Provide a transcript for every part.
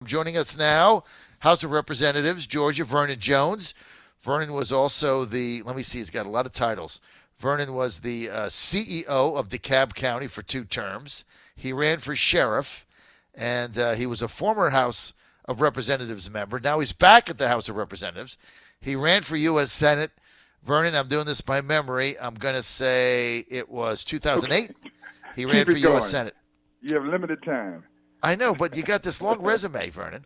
Joining us now, House of Representatives, Georgia, Vernon Jones. Vernon was also he's got a lot of titles. Vernon was the CEO of DeKalb County for 2 terms. He ran for sheriff, and he was a former House of Representatives member. Now he's back at the House of Representatives. He ran for U.S. Senate. Vernon, I'm doing this by memory. I'm going to say it was 2008. Okay. He ran for U.S. Senate. You have limited time. I know, but you got this long resume, Vernon.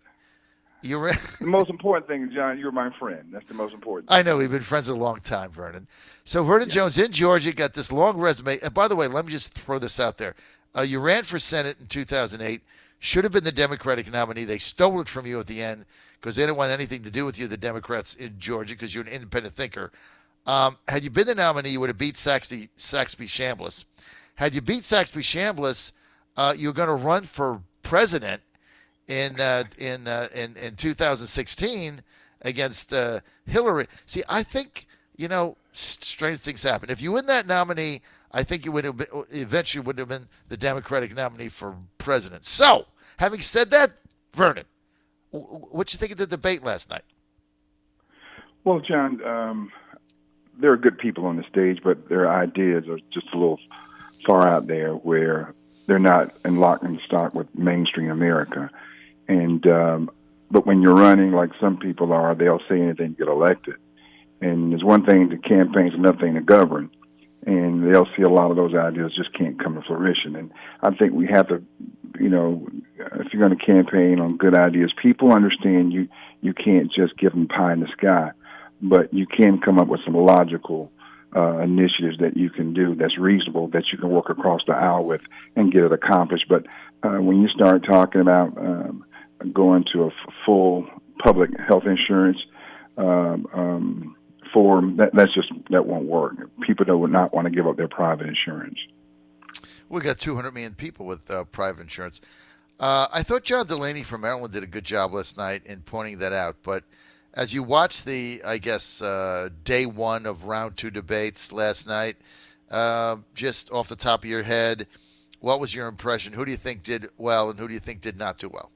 The most important thing, John, you're my friend. That's the most important thing. I know. We've been friends a long time, Vernon. So Vernon Jones in Georgia got this long resume. By the way, let me just throw this out there. You ran for Senate in 2008. Should have been the Democratic nominee. They stole it from you at the end because they didn't want anything to do with you, the Democrats in Georgia, because you're an independent thinker. Had you been the nominee, you would have beat Saxby Chambliss. Had you beat Saxby Chambliss, you were going to run for president in 2016 against Hillary. See, I think, strange things happen. If you win that nominee, I think you would have eventually would have been the Democratic nominee for president. So, having said that, Vernon, what you think of the debate last night? Well, John, there are good people on the stage, but their ideas are just a little far out there where they're not in lock and stock with mainstream America. And but when you're running like some people are, they'll say anything to get elected. And there's one thing to campaign, it's another thing to govern. And they'll see a lot of those ideas just can't come to fruition. And I think we have to, if you're going to campaign on good ideas, people understand you can't just give them pie in the sky, but you can come up with some logical initiatives that you can do that's reasonable, that you can work across the aisle with and get it accomplished. But when you start talking about going to a full public health insurance form, that won't work. People would not want to give up their private insurance. We got 200 million people with private insurance. I thought John Delaney from Maryland did a good job last night in pointing that out, but as you watch the, day 1 of round 2 debates last night, just off the top of your head, what was your impression? Who do you think did well and who do you think did not do well?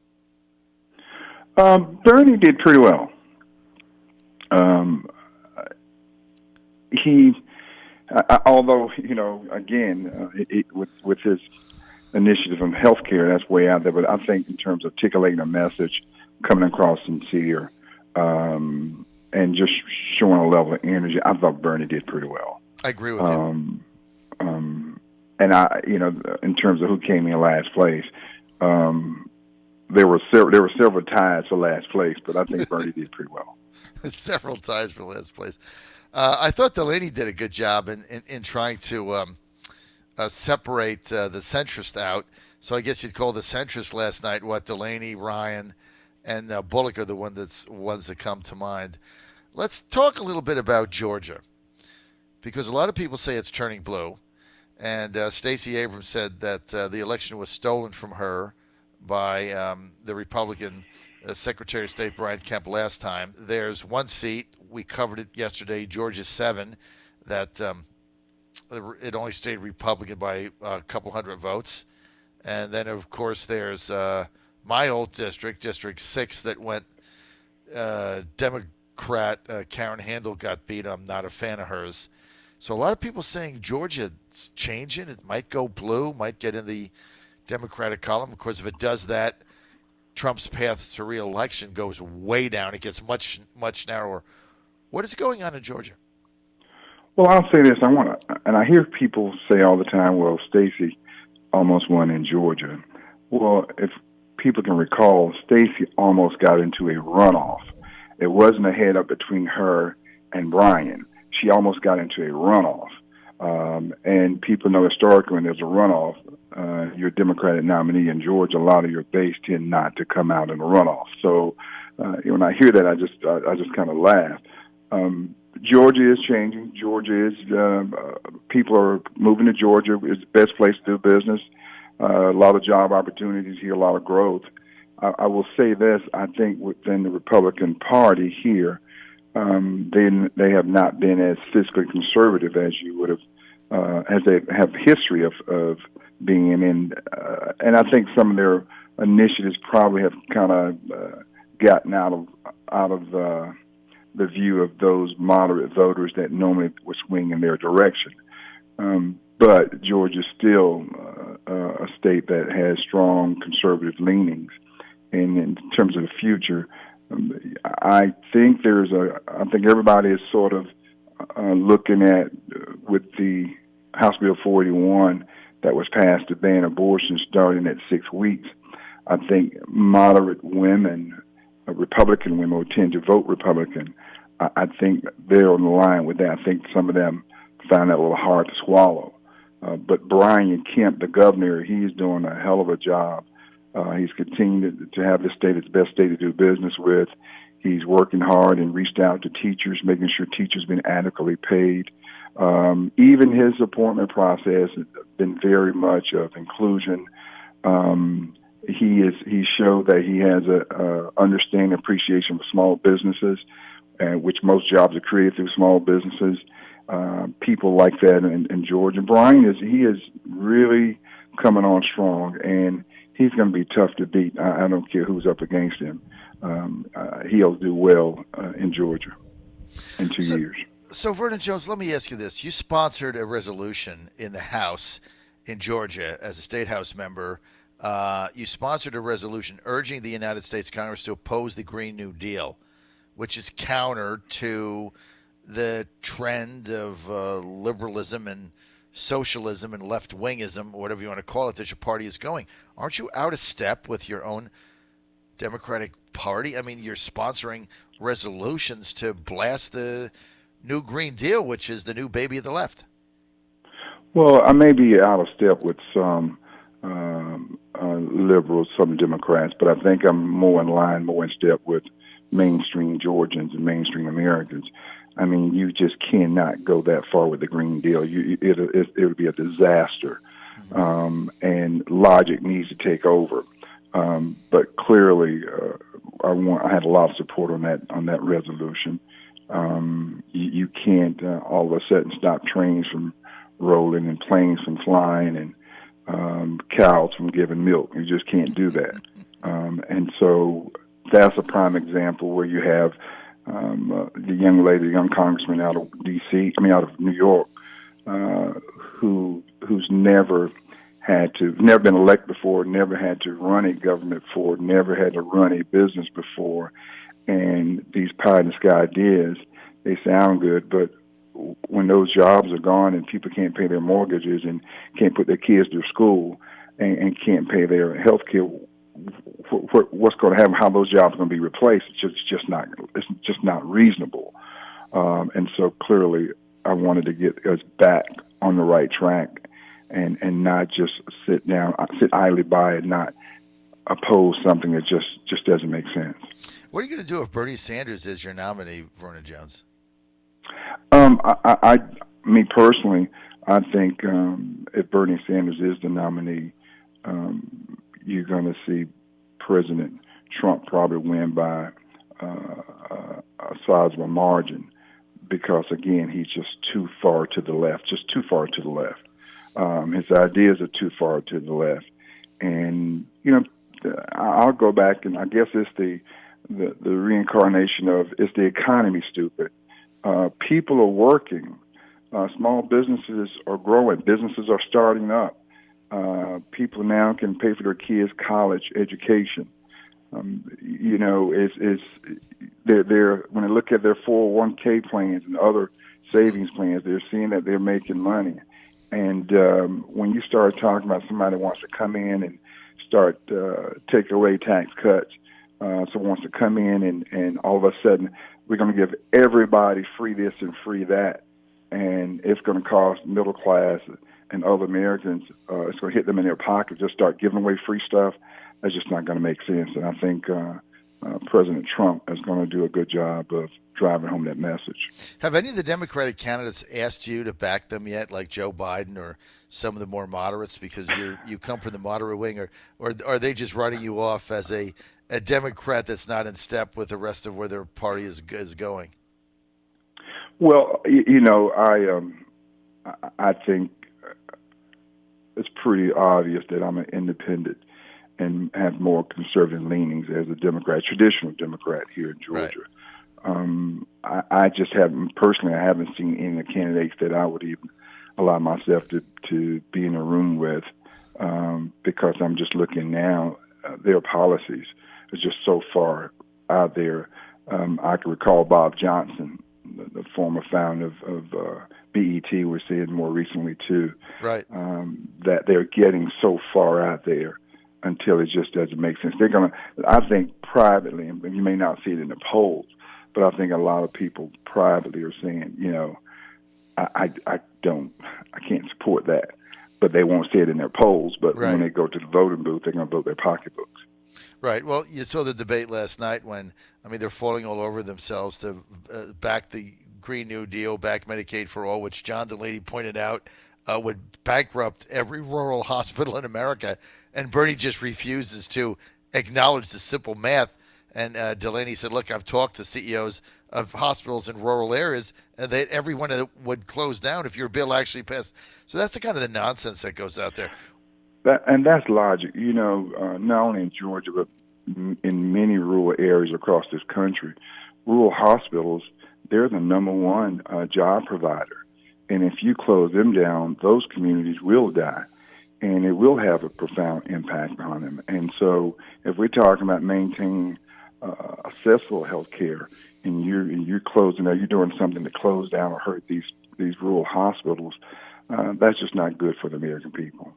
Bernie did pretty well. Although, with his initiative on healthcare, that's way out there, but I think in terms of articulating a message, coming across sincere, and just showing a level of energy, I thought Bernie did pretty well. I agree with you. And in terms of who came in last place, there were several ties for last place, but I think Bernie did pretty well. Several ties for last place. I thought Delaney did a good job in trying to separate the centrist out. So I guess you'd call the centrist last night Delaney, Ryan, and Bullock are the ones that come to mind. Let's talk a little bit about Georgia, because a lot of people say it's turning blue, and Stacey Abrams said that the election was stolen from her by the Republican Secretary of State Brian Kemp last time. There's one seat, we covered it yesterday, GA07, that it only stayed Republican by a couple hundred votes. And then, of course, there's my old district, District 6, that went Democrat. Karen Handel got beat. I'm not a fan of hers. So a lot of people saying Georgia's changing. It might go blue, might get in the Democratic column. Of course, if it does that, Trump's path to re-election goes way down. It gets much, much narrower. What is going on in Georgia? Well, I'll say this. I hear people say all the time, well, Stacey almost won in Georgia. Well, if people can recall, Stacey almost got into a runoff. It wasn't a head-up between her and Brian. She almost got into a runoff. And people know historically when there's a runoff, your Democratic nominee in Georgia, a lot of your base tend not to come out in a runoff. So when I hear that, I just kind of laugh. Georgia is changing. Georgia is people are moving to Georgia. It's the best place to do business. A lot of job opportunities here, a lot of growth. I will say this: I think within the Republican Party here, they have not been as fiscally conservative as you would have, as they have history of being in. And I think some of their initiatives probably have kind of gotten out of the view of those moderate voters that normally would swing in their direction. But Georgia's still a state that has strong conservative leanings, and in terms of the future, I think everybody is sort of looking at with the House Bill 481 that was passed to ban abortion starting at 6 weeks. I think moderate women, Republican women, will tend to vote Republican. I think they're on the line with that. I think some of them find that a little hard to swallow. But Brian Kemp, the governor, he's doing a hell of a job. He's continued to have this state its best state to do business with. He's working hard and reached out to teachers, making sure teachers have been adequately paid. Even his appointment process has been very much of inclusion. He showed that he has a understanding, appreciation for small businesses, which most jobs are created through small businesses. People like that in Georgia. Brian is really coming on strong, and he's going to be tough to beat. I don't care who's up against him. He'll do well in Georgia in 2 years. So, Vernon Jones, let me ask you this. You sponsored a resolution in the House in Georgia as a State House member. You sponsored a resolution urging the United States Congress to oppose the Green New Deal, which is counter to the trend of liberalism and socialism and left-wingism, or whatever you want to call it, that your party is going. Aren't you out of step with your own Democratic Party? I mean, you're sponsoring resolutions to blast the new Green Deal, which is the new baby of the left. Well, I may be out of step with some liberals, some Democrats, but I think I'm more in step with mainstream Georgians and mainstream Americans. I mean, you just cannot go that far with the Green Deal. It would be a disaster, and logic needs to take over. But clearly, I had a lot of support on that resolution. You can't all of a sudden stop trains from rolling and planes from flying and cows from giving milk. You just can't do that. And so that's a prime example where you have the young congressman out of New York, who's never been elected before, never had to run a government before, never had to run a business before, and these pie-in-the-sky ideas, they sound good, but when those jobs are gone and people can't pay their mortgages and can't put their kids through school and can't pay their health care, what's going to happen? How those jobs are going to be replaced? It's just not reasonable. And so clearly, I wanted to get us back on the right track and not just sit idly by and not oppose something that just doesn't make sense. What are you going to do if Bernie Sanders is your nominee, Vernon Jones? Me personally, I think if Bernie Sanders is the nominee, you're going to see President Trump probably win by a sizable margin because, again, he's just too far to the left, His ideas are too far to the left. And, I'll go back, and I guess it's the reincarnation of, is the economy stupid? People are working. Small businesses are growing. Businesses are starting up. People now can pay for their kids' college education. They're when they look at their 401k plans and other savings plans, they're seeing that they're making money. And when you start talking about somebody who wants to come in and start take away tax cuts, someone wants to come in and all of a sudden we're going to give everybody free this and free that, and it's going to cost middle class and other Americans, it's going to hit them in their pocket, just start giving away free stuff. That's just not going to make sense. And I think President Trump is going to do a good job of driving home that message. Have any of the Democratic candidates asked you to back them yet, like Joe Biden or some of the more moderates, because you come from the moderate wing, or are they just writing you off as a Democrat that's not in step with the rest of where their party is going? Well, I think it's pretty obvious that I'm an independent, and have more conservative leanings as a Democrat, traditional Democrat here in Right. Georgia. I just haven't personally. I haven't seen any of the candidates that I would even allow myself to be in a room with, because I'm just looking now. Their policies are just so far out there. I can recall Bob Johnson, the former founder of BET. We're seeing more recently too, Right. that they're getting so far out there until it just doesn't make sense. They're gonna, I think, privately, and you may not see it in the polls, but I think a lot of people privately are saying, I can't support that, but they won't see it in their polls. But Right. when they go to the voting booth, they're going to vote their pocketbooks. Right. Well, you saw the debate last night when, they're falling all over themselves to back the Green New Deal, back Medicaid for all, which John Delaney pointed out would bankrupt every rural hospital in America. And Bernie just refuses to acknowledge the simple math. And Delaney said, look, I've talked to CEOs of hospitals in rural areas, and every one of them would close down if your bill actually passed. So that's the kind of the nonsense that goes out there. That's logic. Not only in Georgia, but in many rural areas across this country, rural hospitals, they're the number one job provider. And if you close them down, those communities will die, and it will have a profound impact on them. And so if we're talking about maintaining accessible health care, and you're closing down, you're doing something to close down or hurt these rural hospitals, that's just not good for the American people.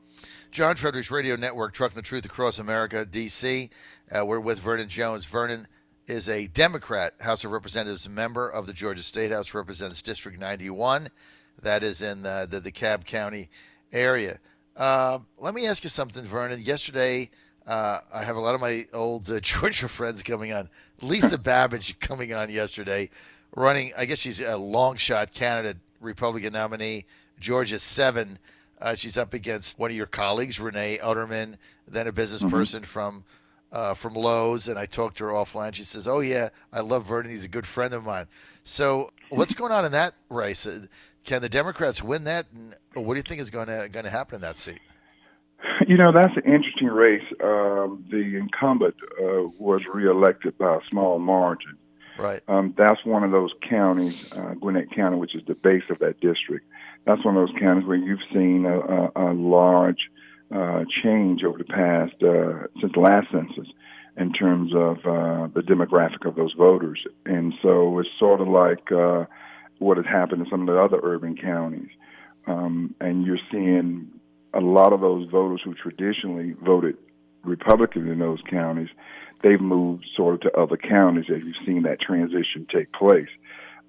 John Fredericks Radio Network, Trucking the Truth Across America, D.C. We're with Vernon Jones. Vernon is a Democrat House of Representatives member of the Georgia State House, represents District 91. That is in the DeKalb County area. Let me ask you something, Vernon. Yesterday, I have a lot of my old Georgia friends coming on. Lisa Babbage coming on yesterday, running, I guess she's a long shot candidate, Republican nominee, GA07. She's up against one of your colleagues, Renee Utterman, then a business person from Lowe's, and I talked to her offline. She says, "Oh yeah, I love Vernon. He's a good friend of mine." So, what's going on in that race? Can the Democrats win that? And what do you think is going to happen in that seat? That's an interesting race. The incumbent was reelected by a small margin. Right. That's one of those counties, Gwinnett County, which is the base of that district. That's one of those counties where you've seen a large change over the past, since the last census, in terms of the demographic of those voters. And so it's sort of like what has happened in some of the other urban counties. And you're seeing a lot of those voters who traditionally voted Republican in those counties, they've moved sort of to other counties as you've seen that transition take place.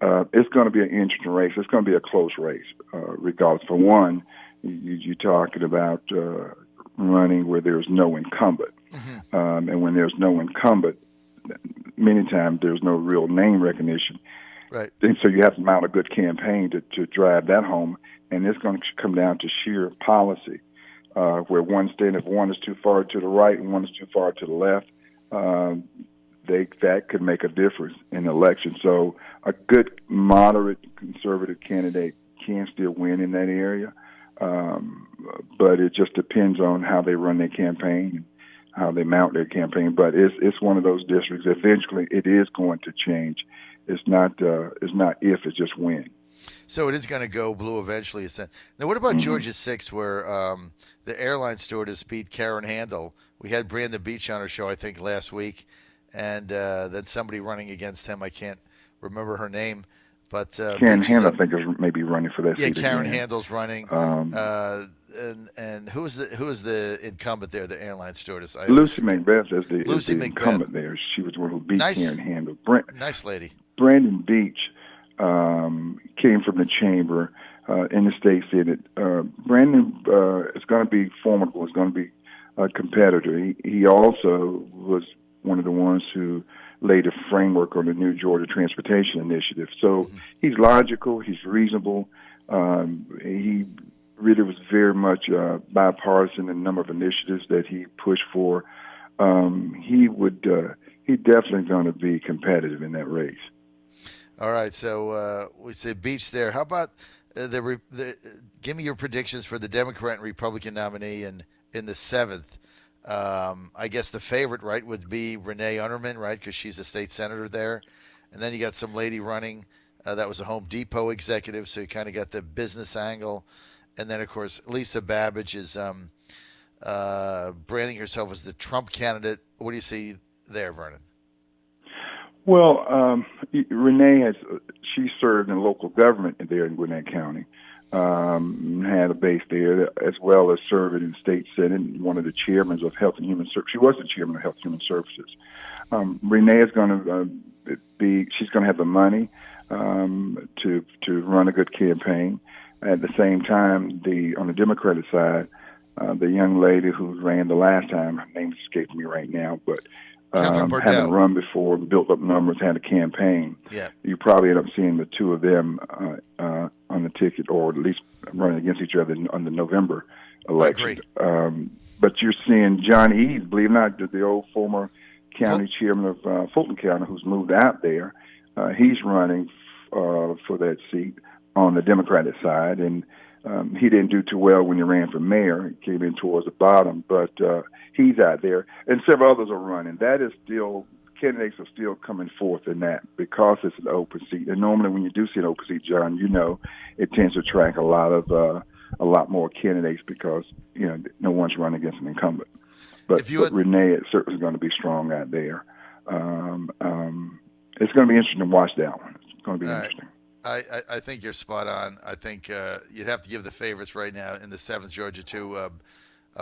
It's going to be an interesting race. It's going to be a close race, regardless. For one, you're talking about running where there's no incumbent. And when there's no incumbent, many times there's no real name recognition. Right. And so you have to mount a good campaign to drive that home. And it's going to come down to sheer policy, where if one is too far to the right and one is too far to the left, that could make a difference in the election. So a good, moderate, conservative candidate can still win in that area, but it just depends on how they run their campaign, how they mount their campaign. But it's one of those districts. Eventually, it is going to change. It's not if, it's just when. So it is going to go blue eventually. Now, what about Georgia 6, where the airline stewardess beat Karen Handel? We had Brandon Beach on our show, I think, last week, and then somebody running against him. I can't remember her name, but Karen Handel, I think, is maybe running for that seat. Yeah, Karen again. Handel's running. And who is the incumbent there? The airline stewardess. Lucy Macbeth is the incumbent there. She was the one who beat Karen Handel. Nice lady. Brandon Beach came from the chamber in the state senate. Brandon is going to be formidable. Is going to be a competitor. He also was one of the ones who laid a framework on the new Georgia Transportation Initiative. So he's logical. He's reasonable. He really was very much bipartisan in a number of initiatives that he pushed for. He's definitely going to be competitive in that race. All right, so we say Beach there. How about give me your predictions for the Democrat and Republican nominee in the 7th? I guess the favorite, right, would be Renee Unterman, right, because she's a state senator there. And then you got some lady running that was a Home Depot executive, so you kind of got the business angle. And then, of course, Lisa Babbage is branding herself as the Trump candidate. What do you see there, Vernon? Well, Renee she served in local government there in Gwinnett County, had a base there, as well as serving in state senate, one of the chairmen of Health and Human Services. She was the chairman of Health and Human Services. Renee is going to she's going to have the money to run a good campaign. At the same time, on the Democratic side, the young lady who ran the last time, her name's escaping me right now, but having run before, built up numbers, had a campaign. Yeah. You probably end up seeing the two of them on the ticket, or at least running against each other on the November election. But you're seeing John Eads, believe it or not, the old former county chairman of Fulton County, who's moved out there. He's running for that seat on the Democratic side, and he didn't do too well when he ran for mayor. He came in towards the bottom, but he's out there, and several others are running. That is still, candidates are still coming forth in that because it's an open seat. And normally when you do see an open seat, John, it tends to attract a lot more candidates because, no one's running against an incumbent. But Renee is certainly going to be strong out there. It's going to be interesting to watch that one. It's going to be interesting. I think you're spot on. I think you'd have to give the favorites right now in the 7th Georgia to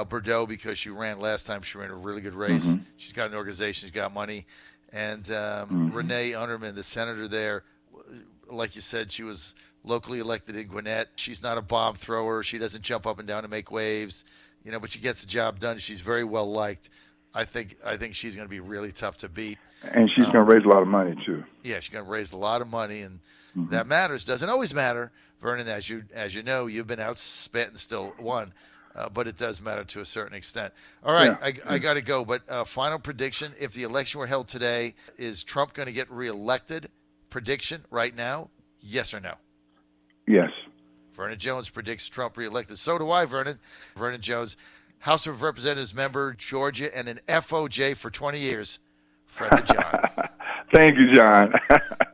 Bordeaux, because she ran last time. She ran a really good race. Mm-hmm. She's got an organization. She's got money. And Renee Unterman, the senator there, like you said, she was locally elected in Gwinnett. She's not a bomb thrower. She doesn't jump up and down to make waves, but she gets the job done. She's very well liked. I think she's going to be really tough to beat. And she's going to raise a lot of money, too. Yeah, she's going to raise a lot of money, and that matters. Doesn't always matter, Vernon, as you know. You've been outspent and still won, but it does matter to a certain extent. All right, yeah. I got to go, but final prediction, if the election were held today, is Trump going to get reelected? Prediction right now, yes or no? Yes. Vernon Jones predicts Trump reelected. So do I, Vernon. Vernon Jones, House of Representatives member, Georgia, and an FOJ for 20 years. Fred the John. Thank you, John.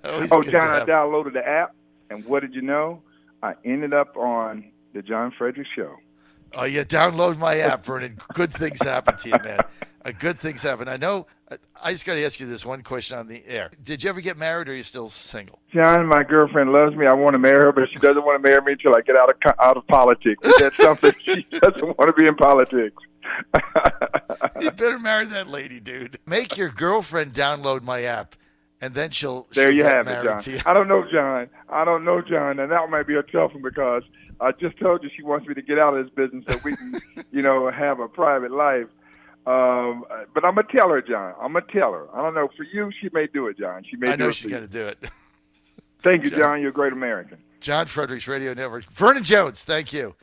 John, I downloaded the app, and what did you know? I ended up on the John Fredericks Show. Oh, yeah, download my app, Vernon. Good things happen to you, man. Good things happen. I know. I just got to ask you this one question on the air. Did you ever get married, or are you still single? John, my girlfriend loves me. I want to marry her, but she doesn't want to marry me until I get out of politics. That's something. She doesn't want to be in politics. You better marry that lady, dude. Make your girlfriend download my app, and then she'll there you get have married it, John. to you. I don't know, John, and that might be a tough one because I just told you she wants me to get out of this business so we can, have a private life. But I'm gonna tell her, John. I'm gonna tell her. I don't know. For you, she may do it, John. She may. I know she's gonna do it. Thank you, John. You're a great American. John Fredericks Radio Network. Vernon Jones, thank you.